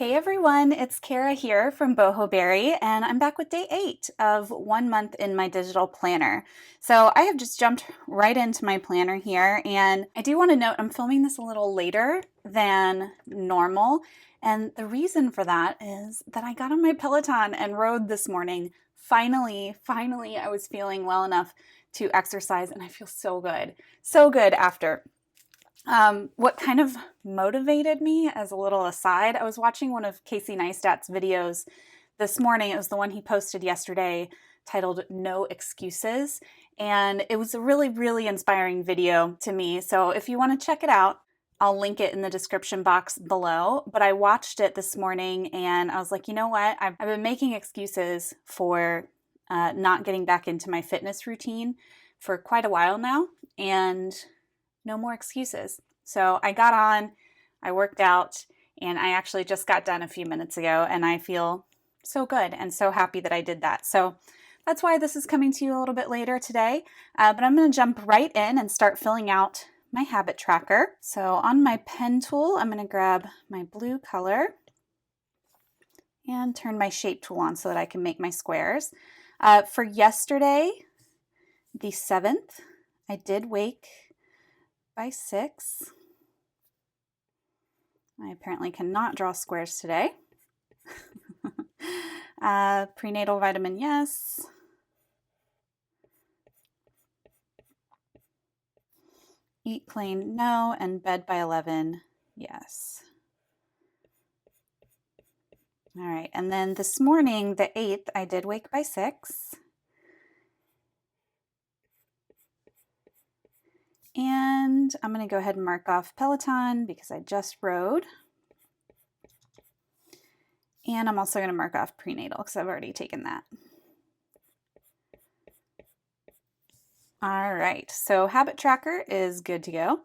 Hey everyone, it's Kara here from Boho and I'm back with day 8 of 1 month in my digital planner. So I have just jumped right into my planner here, and I do want to note I'm filming this a little later than normal, and the reason for that is that I got on my Peloton and rode this morning. Finally, I was feeling well enough to exercise, and I feel so good after. What kind of motivated me, as a little aside, I was watching one of Casey Neistat's videos this morning. It was the one he posted yesterday titled No Excuses. And it was a really inspiring video to me. So if you want to check it out, I'll link it in the description box below. But I watched it this morning and I was like, you know what? I've been making excuses for not getting back into my fitness routine for quite a while now. And no more excuses. So I got on, I worked out, and I actually just got done a few minutes ago, and I feel so good and so happy that I did that. So that's why this is coming to you a little bit later today, but I'm going to jump right in and start filling out my habit tracker. So on my pen tool, I'm going to grab my blue color and turn my shape tool on so that I can make my squares. For yesterday, the 7th, I did wake by 6. I apparently cannot draw squares today. Prenatal vitamin, yes. Eat plain, no. And bed by 11, yes. All right, and then this morning, the 8th, I did wake by 6. And I'm going to go ahead and mark off Peloton because I just rode. And I'm also going to mark off prenatal because I've already taken that. All right, so habit tracker is good to go.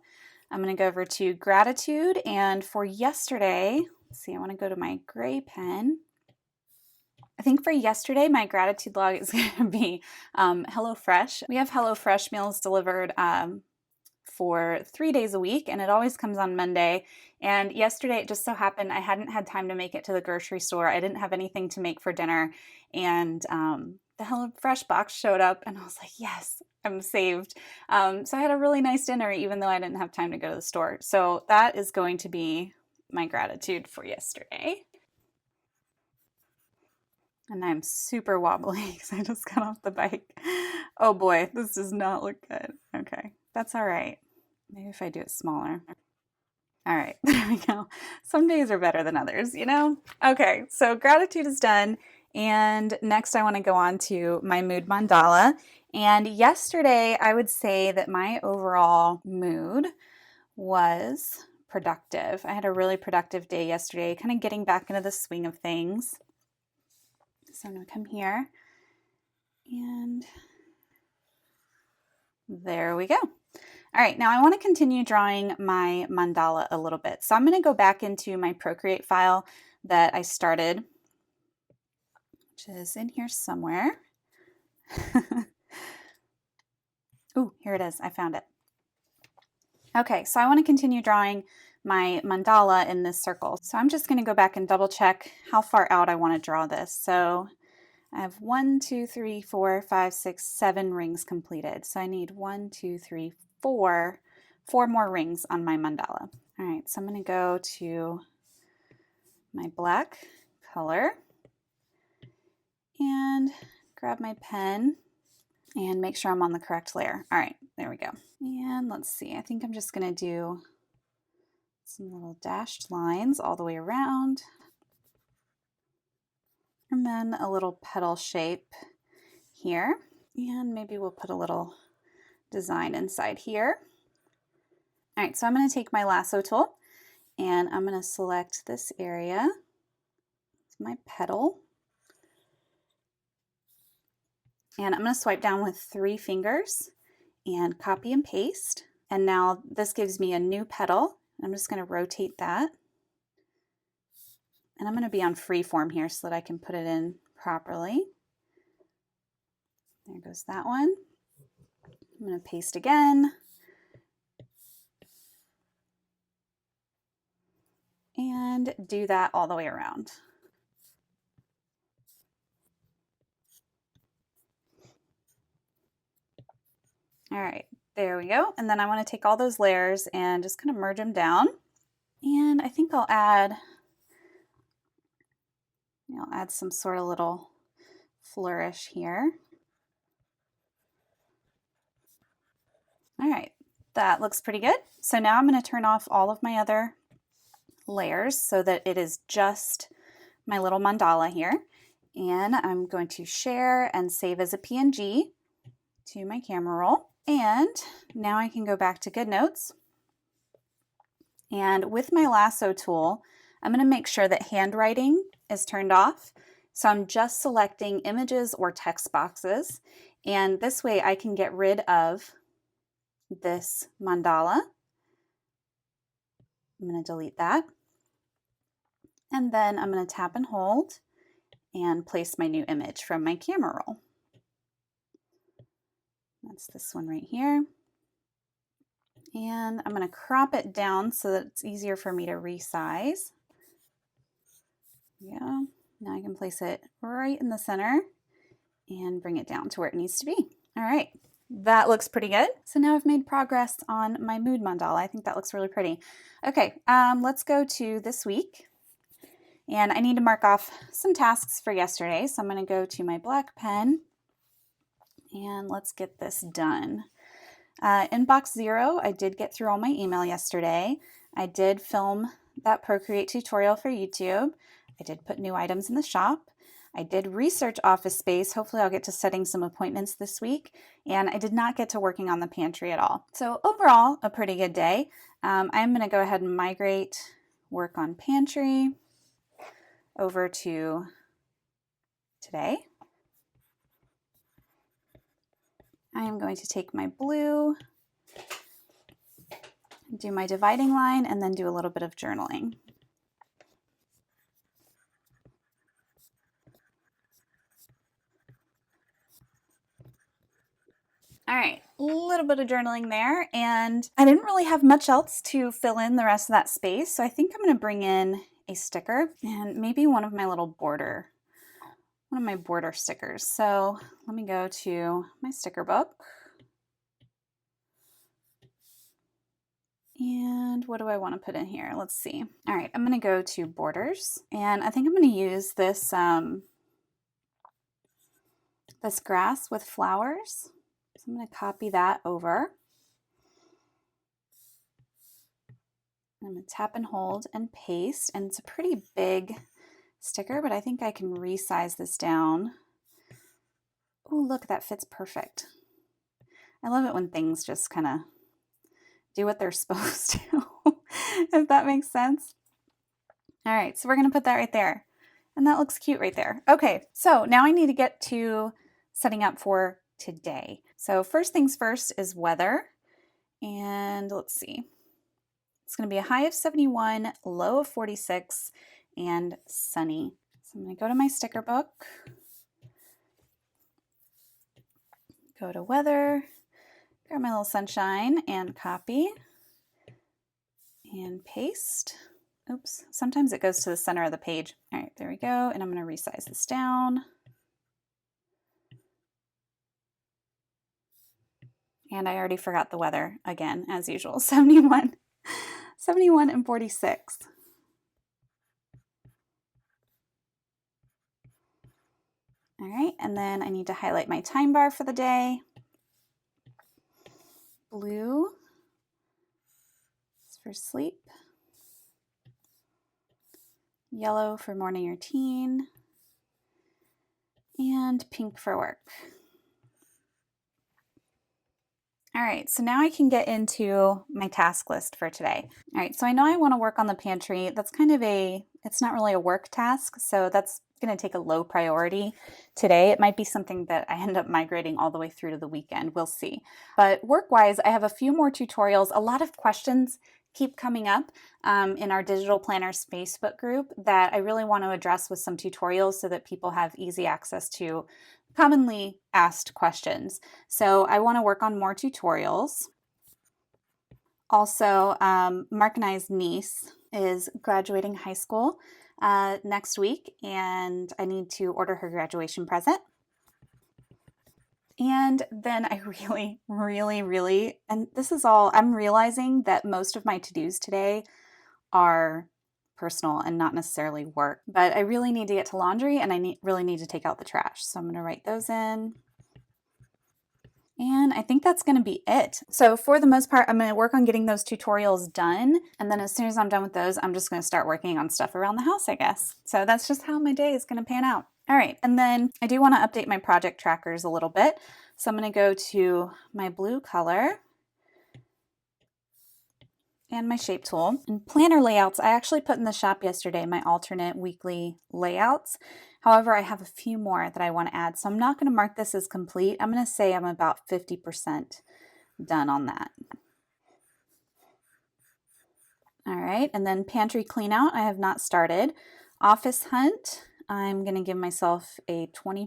I'm going to go over to gratitude, and for yesterday, let's see, I want to go to my gray pen. I think for yesterday, my gratitude log is going to be HelloFresh. We have HelloFresh meals delivered for 3 days a week, and it always comes on Monday. And yesterday it just so happened I hadn't had time to make it to the grocery store. I didn't have anything to make for dinner, and the HelloFresh box showed up, and I was like, yes, I'm saved. So I had a really nice dinner even though I didn't have time to go to the store. So that is going to be my gratitude for yesterday. And I'm super wobbly because I just got off the bike. Oh boy, this does not look good. Okay, that's all right. Maybe if I do it smaller. All right, there we go. Some days are better than others, you know? Okay, so gratitude is done. And next I want to go on to my mood mandala. And yesterday I would say that my overall mood was productive. I had a really productive day yesterday, kind of getting back into the swing of things. So I'm going to come here and there we go. All right, now I want to continue drawing my mandala a little bit. So I'm going to go back into my Procreate file that I started, which is in here somewhere. Ooh, here it is. I found it. Okay, so I want to continue drawing my mandala in this circle. So I'm just going to go back and double check how far out I want to draw this. So I have 1, 2, 3, 4, 5, 6, 7 rings completed. So I need 1, 2, 3, 4 more rings on my mandala. All right, so I'm going to go to my black color and grab my pen and make sure I'm on the correct layer. All right, there we go. And let's see, I think I'm just going to do some little dashed lines all the way around. And then a little petal shape here. And maybe we'll put a little design inside here. All right, so I'm going to take my lasso tool and I'm going to select this area. It's my petal. And I'm going to swipe down with 3 fingers and copy and paste. And now this gives me a new petal. I'm just going to rotate that. And I'm going to be on freeform here so that I can put it in properly. There goes that one. I'm going to paste again. And and do that all the way around. All right, there we go. And then I want to take all those layers and just kind of merge them down. And I think I'll add some sort of little flourish here. All right, that looks pretty good. So now I'm going to turn off all of my other layers so that it is just my little mandala here. And I'm going to share and save as a PNG to my camera roll. And now I can go back to GoodNotes. And with my lasso tool, I'm going to make sure that handwriting is turned off. So I'm just selecting images or text boxes. And this way I can get rid of this mandala. I'm going to delete that. And then I'm going to tap and hold and place my new image from my camera roll. That's this one right here. And I'm going to crop it down so that it's easier for me to resize. Yeah, now I can place it right in the center and bring it down to where it needs to be. All right, that looks pretty good. So now I've made progress on my mood mandala. I think that looks really pretty. Okay, let's go to this week. And I need to mark off some tasks for yesterday. So I'm going to go to my black pen and let's get this done. In box 0, I did get through all my email yesterday. I did film that Procreate tutorial for YouTube. I did put new items in the shop. I did research office space. Hopefully I'll get to setting some appointments this week. And I did not get to working on the pantry at all. So overall, a pretty good day. I'm going to go ahead and migrate work on pantry over to today. I am going to take my blue, do my dividing line, and then do a little bit of journaling. All right, a little bit of journaling there, and I didn't really have much else to fill in the rest of that space, so I think I'm going to bring in a sticker and maybe one of my border stickers. So let me go to my sticker book. And what do I want to put in here? Let's see. All right, I'm going to go to borders, and I think I'm going to use this this grass with flowers. So I'm going to copy that over. I'm going to tap and hold and paste, and it's a pretty big sticker, but I think I can resize this down. Oh, look, that fits perfect. I love it when things just kind of do what they're supposed to, if that makes sense. All right, so we're going to put that right there, and that looks cute right there. Okay, so now I need to get to setting up for today. So first things first is weather, and let's see. It's going to be a high of 71, low of 46, and sunny. So I'm going to go to my sticker book, go to weather, grab my little sunshine and copy and paste. Oops, sometimes it goes to the center of the page. All right, there we go. And I'm going to resize this down. And I already forgot the weather again, as usual, 71 and 46. All right, and then I need to highlight my time bar for the day. Blue is for sleep. Yellow for morning routine. And pink for work. All right, so now I can get into my task list for today. All right, so I know I want to work on the pantry. That's kind of it's not really a work task, so that's going to take a low priority today. It might be something that I end up migrating all the way through to the weekend. We'll see. But work-wise, I have a few more tutorials. A lot of questions keep coming up in our Digital Planners Facebook group that I really want to address with some tutorials so that people have easy access to commonly asked questions. So I want to work on more tutorials. Also, Mark and I's niece is graduating high school next week, and I need to order her graduation present. And then I really, and this is all, I'm realizing that most of my to-dos today are personal and not necessarily work, but I really need to get to laundry, and I really need to take out the trash. So I'm going to write those in. And I think that's going to be it. So for the most part, I'm going to work on getting those tutorials done. And then as soon as I'm done with those, I'm just going to start working on stuff around the house, I guess. So that's just how my day is going to pan out. All right. And then I do want to update my project trackers a little bit. So I'm going to go to my blue color and my shape tool. And planner layouts, I actually put in the shop yesterday my alternate weekly layouts. However, I have a few more that I want to add, so I'm not going to mark this as complete. I'm going to say I'm about 50% done on that. All right, and then Pantry Clean-Out, I have not started. Office Hunt, I'm going to give myself a 20%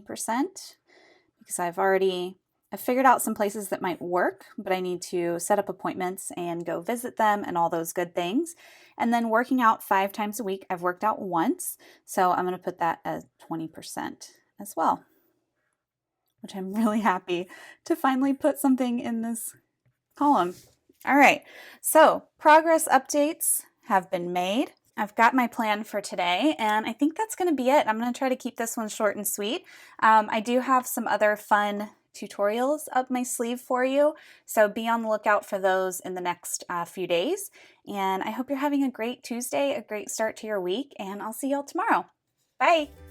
because I've figured out some places that might work, but I need to set up appointments and go visit them and all those good things. And then working out 5 times a week, I've worked out once, so I'm going to put that as 20% as well, which I'm really happy to finally put something in this column. All right, so progress updates have been made. I've got my plan for today, and I think that's going to be it. I'm going to try to keep this one short and sweet. I do have some other fun tutorials up my sleeve for you, so be on the lookout for those in the next few days. And I hope you're having a great Tuesday, a great start to your week, and I'll see y'all tomorrow. Bye!